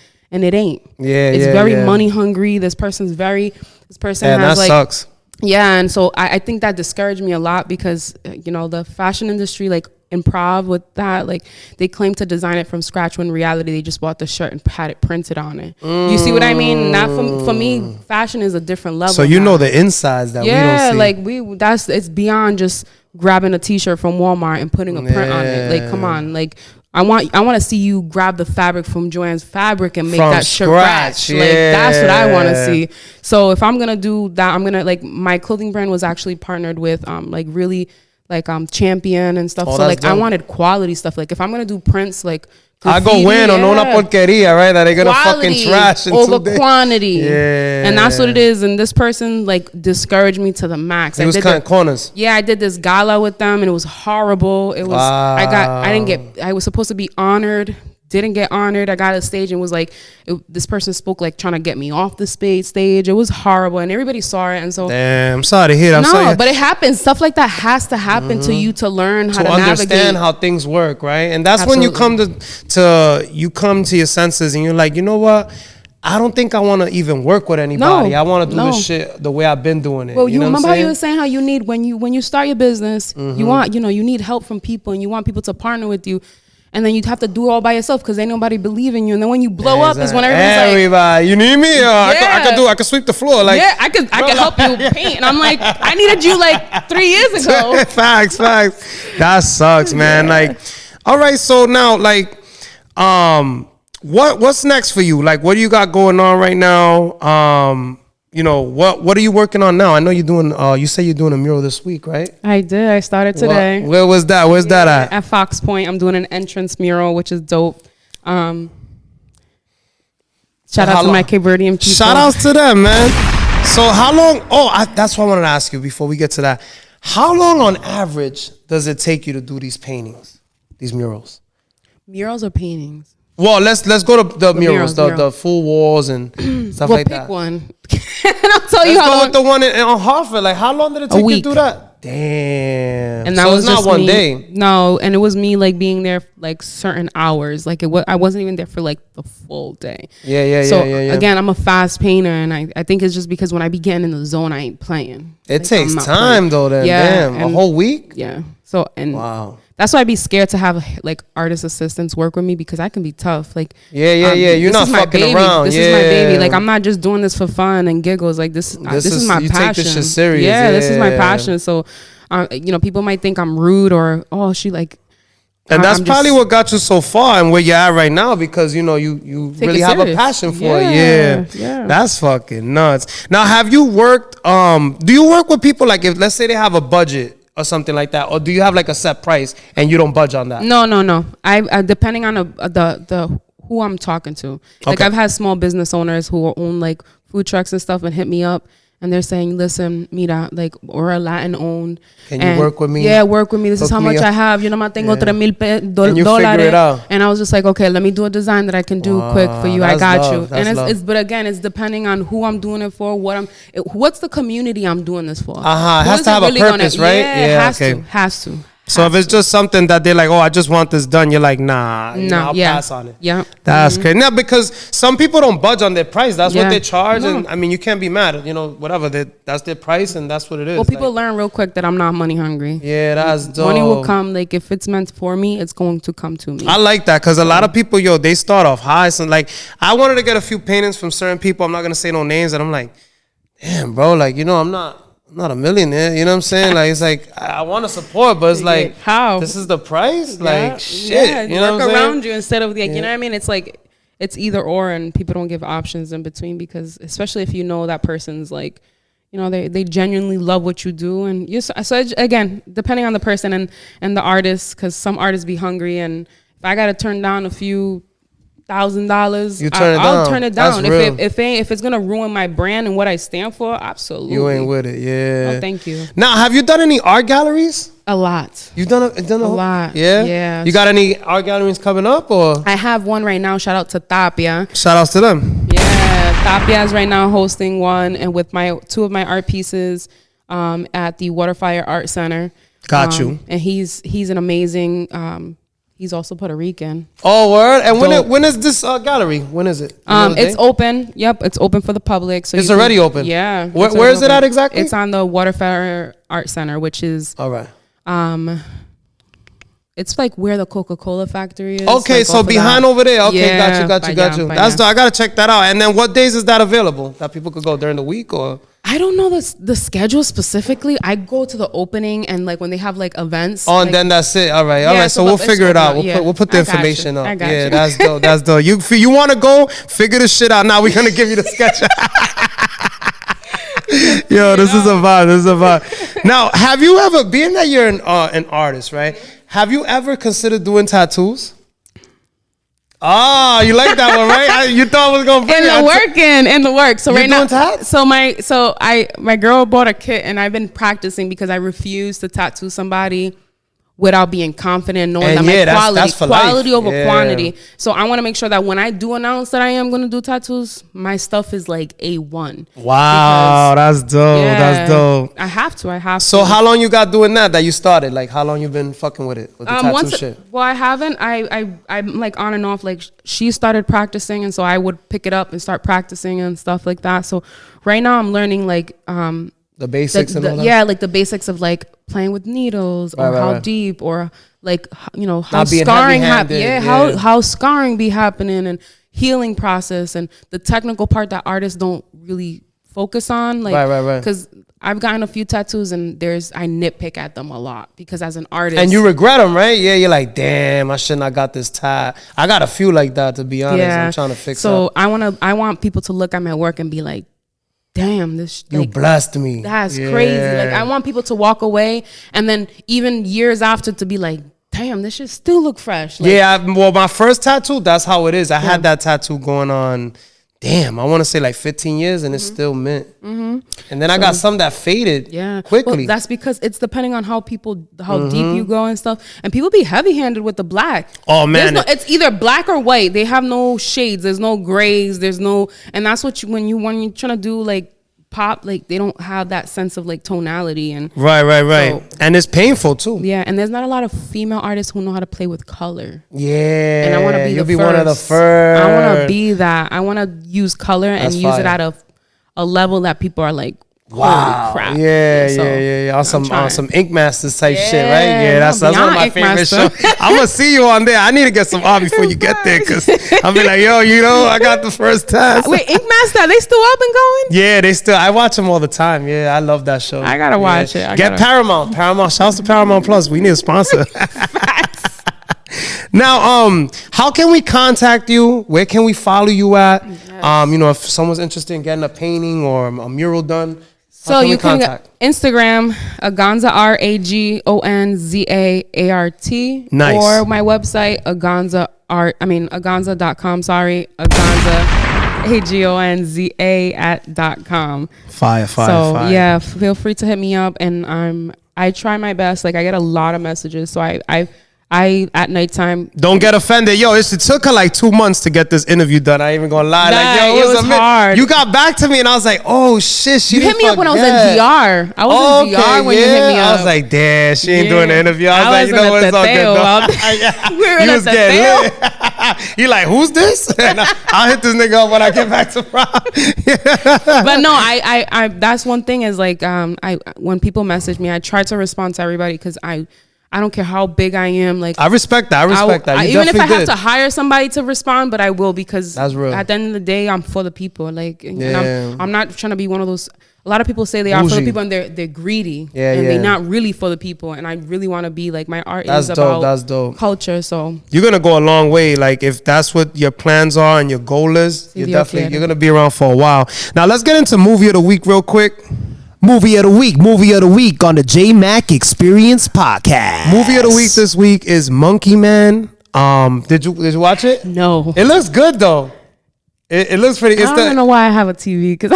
it ain't. Yeah, it's very money hungry. This person has that like, sucks. Yeah, and so I think that discouraged me a lot because the fashion industry, like improv with that, like they claim to design it from scratch when in reality they just bought the shirt and had it printed on it. You see what I mean? Not for me, fashion is a different level. So you know the insides that we don't see. It's beyond just grabbing a t-shirt from Walmart and putting a print on it. Like, come on, like I want to see you grab the fabric from Joanne's Fabric and make From that scratch. Like that's what I want to see. So if I'm gonna do that, I'm gonna like my clothing brand was actually partnered with like really like Champion and stuff. Oh, so like dope. I wanted quality stuff. Like if I'm gonna do prints, like Hago bueno, no una porquería, right? That they're gonna fucking trash in over 2 days. quantity. Yeah. And that's what it is. And this person like discouraged me to the max. He was cutting corners. Yeah, I did this gala with them and it was horrible. It was I was supposed to be honored. Didn't get honored. I got a stage and was like, this person spoke like trying to get me off the stage. It was horrible, and everybody saw it. And so, damn, I'm sorry to hear that. But it happens. Stuff like that has to happen to you to learn how to understand navigate. how things work, right? And that's when you come to your senses, and you're like, you know what? I don't think I want to even work with anybody. No, I want to do this shit the way I've been doing it. Well, you know remember how you were saying? saying how you need when you start your business, you want you need help from people, and you want people to partner with you. And then you'd have to do it all by yourself because ain't nobody believe in you. And then when you blow up is when everybody's like, you need me? I could sweep the floor. Like, yeah, I could help you paint. And I'm like, I needed you like 3 years ago. Facts. That sucks, man. Like, all right, so now, like, what's next for you? Like, what do you got going on right now? What are you working on now? I know you're doing. You say you're doing a mural this week, right? I did. I started today. Where was that? Where's that at? At Fox Point. I'm doing an entrance mural, which is dope. Shout out to my Cape Verdean people. Shout outs to them, man. So how long? That's what I wanted to ask you before we get to that. How long on average does it take you to do these paintings, these murals? Murals or paintings? Well, let's go to the murals, the full walls and stuff like that. Pick one. I'll tell you how long. Let's go with the one on Hartford. Like, how long did it take you to do that? Damn. And that was not one day. No, and it was me like being there like certain hours. Like I wasn't even there for like the full day. Yeah. So again, I'm a fast painter, and I think it's just because when I be getting in the zone, I ain't playing. It takes time though. Then damn, a whole week. Yeah. So wow. That's why I'd be scared to have like artist assistants work with me because I can be tough. Like yeah. You're not fucking around. This is my baby. Like I'm not just doing this for fun and giggles. Like this is my passion. You take this shit serious. Yeah, this is my passion. So, people might think I'm rude or she like. And that's probably what got you so far and where you're at right now because you really have a passion for it. Yeah. That's fucking nuts. Now, have you worked? Do you work with people like if let's say they have a budget? Or something like that, or do you have like a set price and you don't budge on that? No. I depending on the who I'm talking to. Like I've had small business owners who own like food trucks and stuff and hit me up and they're saying, listen, mira, like we're a Latin owned. Can you work with me? Yeah, work with me. This is how much I have. Yo nomás tengo $3,000. And I was just like, okay, let me do a design that I can do quick for you. I got you. And but again, it's depending on who I'm doing it for, what's the community I'm doing this for. It has to have a purpose, right? Yeah, has to. So if it's just something that they're like, I just want this done, you're like, nah, I'll pass on it. Yeah. That's crazy. Now, because some people don't budge on their price. That's what they charge. And I mean, you can't be mad. Whatever. That's their price and that's what it is. Well, people learn real quick that I'm not money hungry. Yeah, that's dope. Money will come. Like, if it's meant for me, it's going to come to me. I like that because a lot of people, they start off high. So, like, I wanted to get a few paintings from certain people. I'm not going to say no names. And I'm like, damn, bro, like, I'm not a millionaire, you know what I'm saying? Like, it's like, I want to support, but it's like, how? This is the price? Like, shit. You know work what I'm around saying? you instead of, like, you know what I mean? It's like, it's either or, and people don't give options in between because, especially if you know that person's like, they genuinely love what you do. And so again, depending on the person and the artist, because some artists be hungry, and if I got to turn down a few $1,000, I'll turn it down. If it's gonna ruin my brand and what I stand for, absolutely. You ain't with it, yeah. Oh, thank you. Now, have you done any art galleries? A lot. You've done a lot. Yeah? Yeah. You got any art galleries coming up or? I have one right now. Shout out to Tapia. Shout outs to them. Yeah, Tapia is right now hosting one, and with two of my art pieces at the Waterfire Art Center. Got you. And he's an amazing. He's also Puerto Rican. Oh, word! And when is this gallery? When is it? It's open. Yep, it's open for the public. So it's already open. Yeah. Where is it at exactly? It's on the Waterfire Art Center, which is all right. It's like where the Coca-Cola factory is. Okay, like so behind over there. Okay, Yeah, got you. That's dope. I gotta check that out. And then what days is that available? That people could go during the week or? I don't know the schedule specifically. I go to the opening and like when they have like events. Oh, and then that's it. All right. So we'll figure it out. We'll put the information up. Yeah, that's dope. That's dope. You want to go? Figure this shit out. Now we're gonna give you the sketch. Yo, this is a vibe. Now, have you ever, being that you're an artist, right? Have you ever considered doing tattoos? Ah, you like that one, right? You thought I was gonna bring in the work. So right now, tats? so my girl bought a kit, and I've been practicing because I refuse to tattoo somebody without being confident, knowing that my quality over quantity. So I want to make sure that when I do announce that I am going to do tattoos, my stuff is like A1. Wow, that's dope. Yeah, that's dope. I have to. So how long you got doing that you started? Like how long you been fucking with it? With the tattoo shit? Well, I haven't. I'm like on and off. Like she started practicing, and so I would pick it up and start practicing and stuff like that. So right now I'm learning like the basics and all that? Yeah, like the basics of like playing with needles or how deep or like, you know, how scarring happens. Yeah, how scarring be happening and healing process and the technical part that artists don't really focus on. Like, right. Because I've gotten a few tattoos and I nitpick at them a lot because as an artist. And you regret them, right? Yeah, you're like, damn, I shouldn't have got this tat. I got a few like that, to be honest. Yeah. I'm trying to fix So I want people to look at my work and be like, damn, this you blessed me. That's crazy. Like I want people to walk away and then even years after to be like, damn, this shit still look fresh. Like, well, my first tattoo, that's how it is. I had that tattoo going on, damn, I want to say like 15 years and it's still mint. And then I got some that faded quickly. Well, that's because it's depending on how deep you go and stuff. And people be heavy-handed with the black. Oh, man. It's either black or white. They have no shades. There's no grays. And that's what when you're trying to do like pop, like they don't have that sense of like tonality and right. So, and it's painful too. Yeah, and there's not a lot of female artists who know how to play with color. Yeah, and I want to be one of the first. I want to be that. I want to use color and use it at a level that people are like, wow, holy crap. Yeah. On some Ink Masters type shit, right? Yeah, that's one of my favorite shows. I'm gonna see you on there. I need to get some art before you get there, cause I'll be like, yo, I got the first test. Wait, Ink Master, are they still up and going? Yeah, they still. I watch them all the time. Yeah, I love that show. I gotta watch it. Get Paramount. Shouts to Paramount Plus. We need a sponsor. Now, how can we contact you? Where can we follow you at? Yes. If someone's interested in getting a painting or a mural done. So you can Instagram, AgonZa Art, AgonZa Art. Nice. Or my website, AgonZa.com, AgonZa, AgonZa@.com. Fire. So yeah, feel free to hit me up and I try my best. Like I get a lot of messages. So I at nighttime. Don't get offended. Yo, it took her like 2 months to get this interview done. I ain't even gonna lie. It was hard. You got back to me and I was like, oh shit, you hit me up when I was in VR. I was in VR when you hit me up. I was like, damn, she ain't doing the interview. I was like, you know what, it's all good. We were in the getting lit. You like, who's this? I'll hit this nigga up when I get back to prom. But no, I that's one thing is like when people message me, I try to respond to everybody because I don't care how big I am. Like I respect that. Even if I have to hire somebody to respond, but I will because that's real. At the end of the day, I'm for the people. Like, and I'm not trying to be one of those. A lot of people say they are for the people and they're greedy. And they're not really for the people. And I really want to be like my art is about culture. So you're gonna go a long way. Like if that's what your plans are and your goal is, you're gonna be around for a while. Now let's get into movie of the week real quick. Movie of the week on the Jmack Experience podcast. Movie of the week this week is Monkey Man. Did you watch it? No. It looks good though. It looks pretty. I don't know why I have a TV because I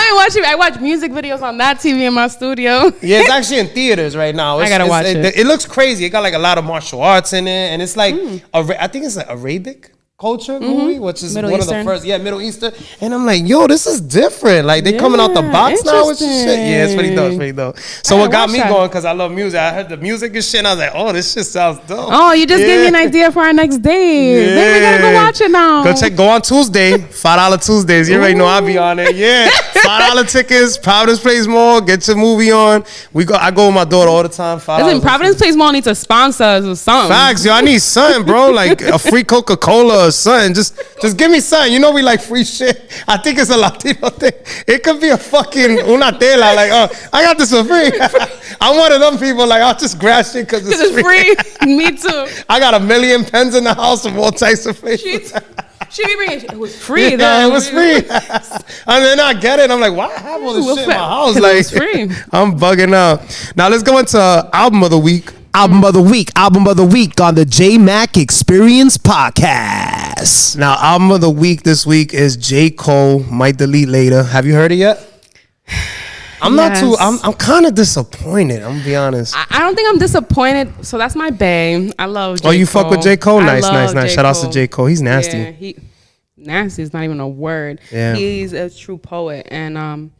ain't watching. I watch music videos on that TV in my studio. Yeah, it's actually in theaters right now. I gotta watch it. It looks crazy. It got like a lot of martial arts in it, and it's like I think it's like Arabic culture movie, which is Middle one Eastern. of the first, Middle Eastern. And I'm like, yo, this is different. Like they coming out the box now with some shit. Yeah, it's pretty dope. It's pretty dope. So what got me going, because I love music, I heard the music and shit, and I was like, oh, this shit sounds dope. Oh, you just gave me an idea for our next date. Yeah. Maybe we gotta go watch it now. Go on Tuesday. $5 Tuesdays. You already know I'll be on it. Yeah. $5 tickets, Providence Place Mall, get your movie on. I go with my daughter all the time. $5. Listen, Providence Place Mall needs to sponsor us or something. Facts, yo. I need something, bro. Like a free Coca-Cola or something. Just give me something. You know we like free shit. I think it's a Latino thing. It could be a fucking una tela. Like, oh, I got this for free. I'm one of them people. Like, I'll just grab shit because it's free. Me too. I got 1 million pens in the house of all types of flavors. She be bringing it was free though. Yeah, it was free. And then I get it. I'm like, why I have all this shit in my house? Like, it's free. I'm bugging out. Now let's go into album of the week. Album of the week on the Jmack Experience Podcast. Now, album of the week this week is J. Cole, Might Delete Later. Have you heard it yet? I'm kind of disappointed. I'm gonna be honest. I don't think I'm disappointed. So that's my bae. I love J. Oh, you Cole. fuck with J. Cole? Nice. J. Shout out to Cole. J. Cole. He's nasty. Yeah, nasty is not even a word. Yeah. He's a true poet. And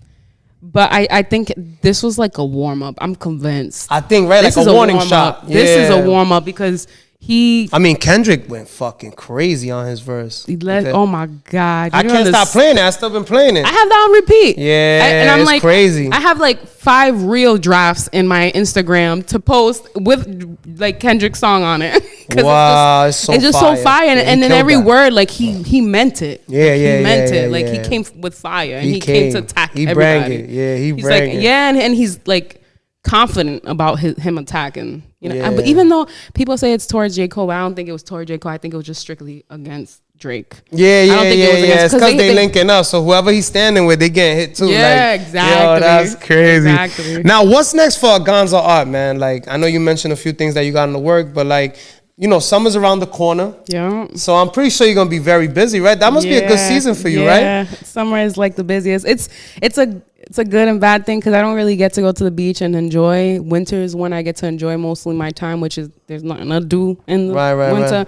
but I think this was like a warm up. I'm convinced. I think, right? This like is a warning warm-up. shot. This is a warm up because Kendrick went fucking crazy on his verse. Oh my God. I can't stop playing it. I still been playing it. I have that on repeat. Yeah, and I'm it's like, crazy. I have like 5 real drafts in my Instagram to post with like Kendrick's song on it. Wow, it's just so fire. And then every word, like he meant it. Yeah, he meant it. Like yeah. he came with fire and he came to attack everybody. Brang it. Yeah, he's like, and he's like confident about him attacking. You know, Yeah. but even though people say it's towards J. Cole, I don't think it was towards J. Cole. I think it was just strictly against Drake. Yeah. It's because they they linking up. So whoever he's standing with, they getting hit too. Yeah, like, exactly. Yo, that's crazy. Exactly. Now, what's next for AgonZa Art, man? Like, I know you mentioned a few things that you got in the work, but like, you know, summer's around the corner. Yeah. So I'm pretty sure you're gonna be very busy, right? That must be a good season for you, right? Yeah, summer is like the busiest. It's a good and bad thing because I don't really get to go to the beach and enjoy. Winter is when I get to enjoy mostly my time, which is there's nothing to do in the winter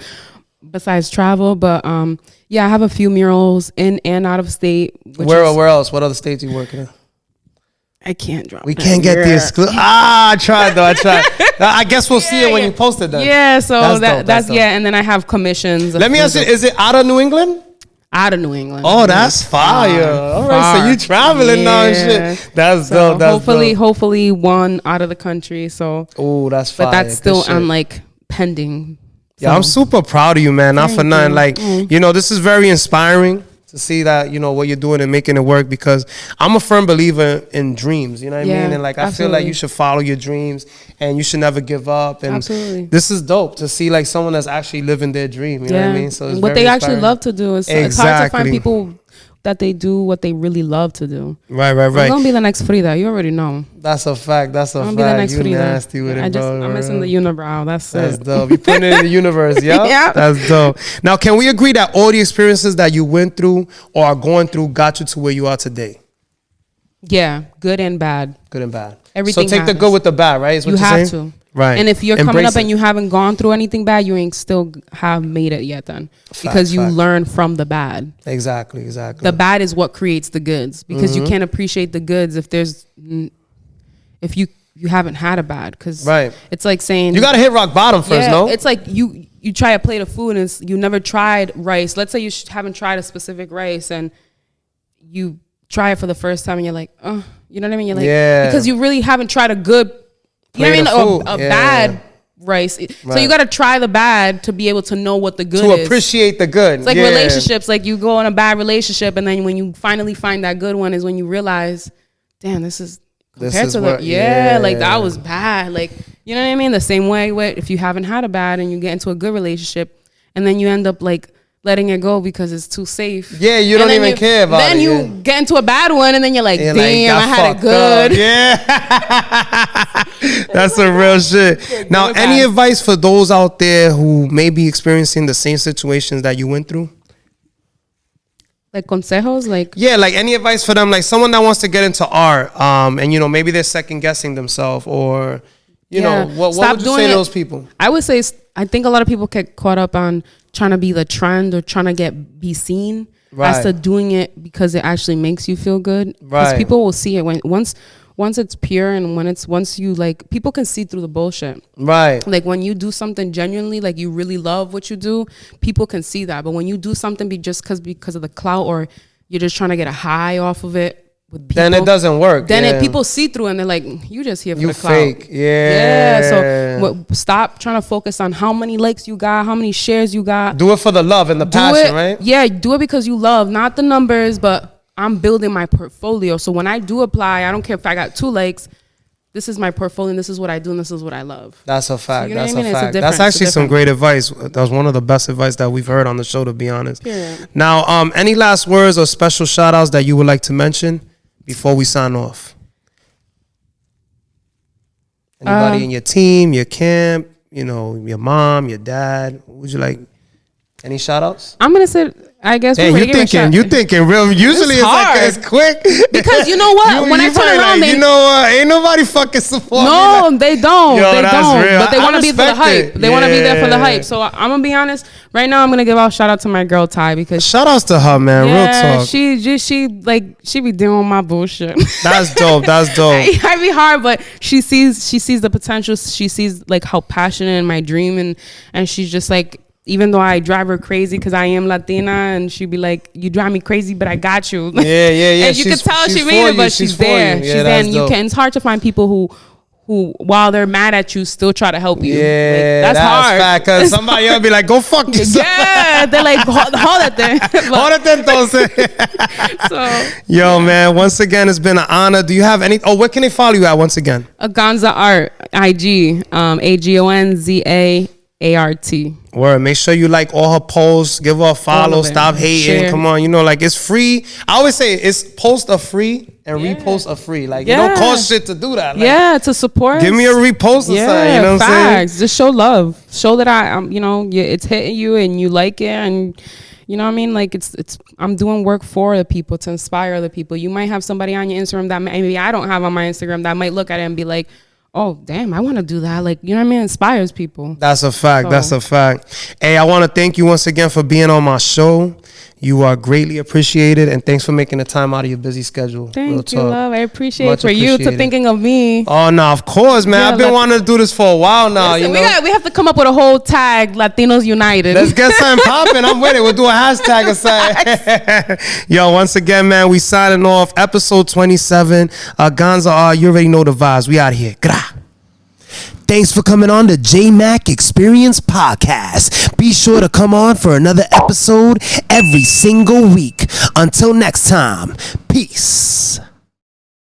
besides travel. But yeah, I have a few murals in and out of state. Where else? What other states you working in? I can't drop. We can't get the exclusive. I tried. I guess we'll see it when you post it then. Yeah, so that's dope. yeah, and then I have commissions. Let me ask you: is it out of New England? Out of New England. Oh, that's fire! All right, so you traveling now and shit. That's dope. That's hopefully one out of the country. So. Oh, that's fire. But that's still on like pending. Yeah, so. I'm super proud of you, man. Not for nothing. Like, you know, this is very inspiring to see that, you know, what you're doing and making it work, because I'm a firm believer in dreams, you know what I mean? And like, I feel like you should follow your dreams and you should never give up. And this is dope to see like someone that's actually living their dream, you know what I mean? So it's what they actually love to do is it's hard to find people that they do what they really love to do. Right. I'm gonna be the next Frida. You already know. That's a fact. I'm gonna be the next Frida. Nasty with it, bro. I'm missing the unibrow. That's dope. You putting it in the universe, yeah? Yeah. That's dope. Now, can we agree that all the experiences that you went through or are going through got you to where you are today? Yeah, good and bad. Good and bad. Everything. So take the good with the bad, right? Is what you you're have saying? to. Right. And if you're coming up and you haven't gone through anything bad, you ain't still have made it yet then. Because you learn from the bad. Exactly. The bad is what creates the goods. Because you can't appreciate the goods if you haven't had a bad. Because it's like saying... You got to hit rock bottom first, no? It's like you try a plate of food and you never tried rice. Let's say you haven't tried a specific rice and you try it for the first time and you're like, oh, you know what I mean? You're like, because you really haven't tried a good... You know what I mean? A bad rice. So you got to try the bad to be able to know what the good is. To appreciate the good. It's like relationships. Like you go in a bad relationship and then when you finally find that good one is when you realize, damn, this is compared to the... like that was bad. Like, you know what I mean? The same way with if you haven't had a bad and you get into a good relationship and then you end up like letting it go because it's too safe. Yeah, you don't even care about it. Then you get into a bad one and then you're like, damn, I had it good. Yeah. That's some real shit. Now, any advice for those out there who may be experiencing the same situations that you went through? Like consejos? Like like any advice for them? Like someone that wants to get into art and, you know, maybe they're second guessing themselves or, you know, what would you say to those people? I would say, I think a lot of people get caught up on trying to be the trend or trying to be seen, Right. as to doing it because it actually makes you feel good. Because Right. people will see it once it's pure, and once you like, people can see through the bullshit. Right. Like when you do something genuinely, like you really love what you do, people can see that. But when you do something because of the clout, or you're just trying to get a high off of it with people, Then it doesn't work. Then people see through, and they're like, you just here for You the clout. fake. Yeah. So stop trying to focus on how many likes you got, how many shares you got. Do it for the love and the passion, right? Yeah, do it because you love, not the numbers, but I'm building my portfolio. So when I do apply, I don't care if I got 2 likes. This is my portfolio, and this is what I do, and this is what I love. That's a fact. You know That's what I a mean? It's a fact. difference. That's actually It's some different. great advice. That was one of the best advice that we've heard on the show, to be honest. Yeah. Now, any last words or special shout outs that you would like to mention before we sign off? Anybody in your team, your camp, your mom, your dad? Would you like any shout outs? I'm gonna say, I guess. Damn, you thinking real. Usually it's hard. like it's quick. Because you know what? When I turn around, you know what? Ain't nobody fucking support me. No, Like, they don't. Yo, They that's don't. real. But they I want to be for the respect hype. it. They want to be there for the Yeah. hype. So I'm gonna be honest. Right now, I'm gonna give out shout out to my girl Ty, because shout outs to her, man. Real talk. she be doing my bullshit. That's dope. That's dope. I be hard, but she sees the potential. She sees like how passionate in my dream, and she's just like, even though I drive her crazy because I am Latina, and she'd be like, you drive me crazy, but I got you. Yeah. And you can tell she made it, but she's there. She's there, and it's hard to find people who while they're mad at you still try to help you. Yeah, like, that's hard. Fact, cause somebody else be like, go fuck yourself. Yeah, they're like, hold it there. Jódete entonces. So, Yo, man, once again, it's been an honor. Do you have any? Oh, where can they follow you at once again? AgonZa Art, IG, AgonZa Art. Word. Make sure you like all her posts. Give her a follow. Stop hating. Share. Come on. It's free. I always say it's post a free and repost a free. Like, it don't cost shit to do that. Like, to support. give me a repost or something. You know what I'm saying? Just show love. Show that it's hitting you and you like it, and you know what I mean? Like it's I'm doing work for the people, to inspire other people. You might have somebody on your Instagram that maybe I don't have on my Instagram that might look at it and be like, oh, damn, I want to do that. Like, you know what I mean? It inspires people. That's a fact. That's a fact. Hey, I want to thank you once again for being on my show. You are greatly appreciated, and thanks for making the time out of your busy schedule. Thank you, love. I appreciate Much for you to thinking of me. Oh, no, of course, man. Yeah, I've been wanting to do this for a while now. Listen, we have to come up with a whole tag, Latinos United. Let's get something popping. I'm with it. We'll do a hashtag or something. Yo, once again, man, we signing off. Episode 27. AgonZa Art. You already know the vibes. We out here. Gra. Thanks for coming on the Jmack Experience Podcast. Be sure to come on for another episode every single week. Until next time, peace.